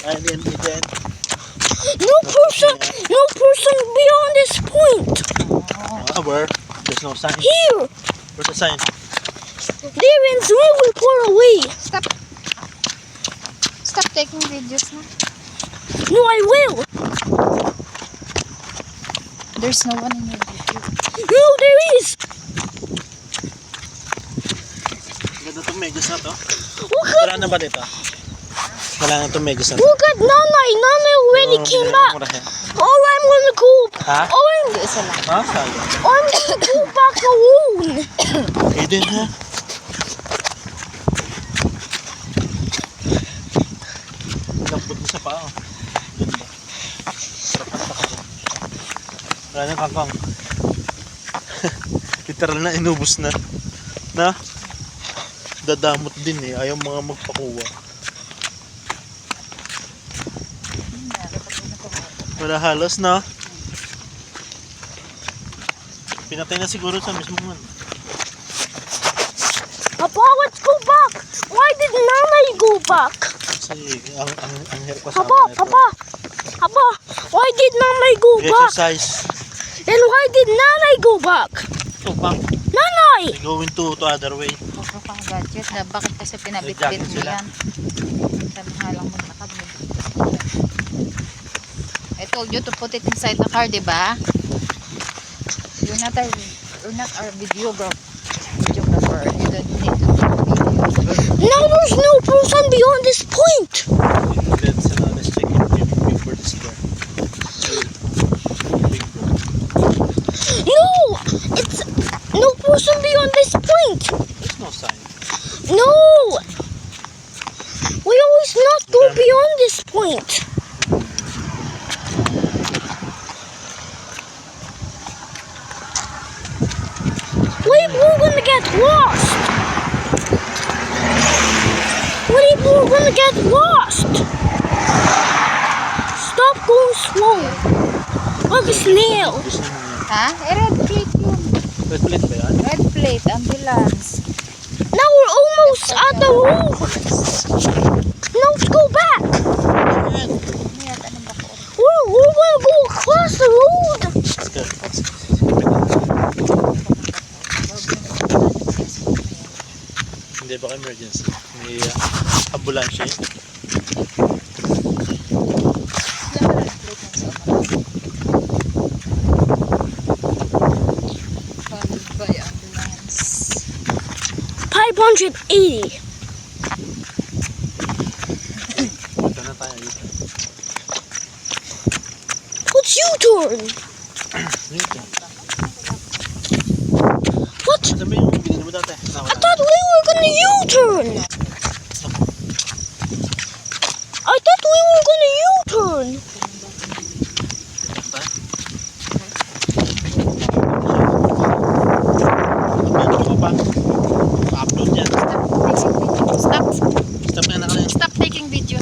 Ay, then. No person beyond this point. Where? There's no sign. Here. Where's the sign? There and really far away. Stop taking videos na. No, I will. There's no one in your video. No, there is. Ganda itong medyas na to. Look at, Wala na ba dito? Wala na itong medyas na to. look at Nanay. Nanay already came back. Oh, I'm gonna go. Ha? Oh, Isa lang. Ha? Sayang. I'm gonna go back alone. Okay din ha. Lambot mo sa paa. Ganda. Sarap ang takot. Wala na kangkang. Literal na inubos na. Na? Dadamot din eh. Ayaw mga magpakuha. Wala halos na. Pinatay na siguro sa mismo man. Papa, let's go back. Why did Nanay go back? Kasi ang hirap kasama Papa, na ito. Papa, why did Nanay go back? Exercise. And why did Nanay go back? So, bang, Nanay! going to other way. Puro pang gadget na bakit kasi pinabit-bit mo sila. yan. Sabi nga lang mo nakabit. I told you to put it inside the car, diba? You're not our videographer. You don't need to take video. Now there's no person beyond this point. Let's check if Bigford is there. Bigford. No! It's no person beyond this point. There's no sign. No! We always not go beyond this point. What if we're gonna get lost? What if we're gonna get lost? Stop going slow. Like a snail. Gusto mo yan. Ha? Red plate yun. Red plate ba yan? Red plate, ambulance. Now we're almost at the road. Now let's go back. Ayan. Ayan, anong bako? We're gonna go across the road. Let's go. Hindi ba emergency? May ambulansya yun. Followed by ambulance. 580. Punta na tayo dito. What's U-turn? Dito. What? Ano ba yung binili mo dati? I thought we were gonna U-turn.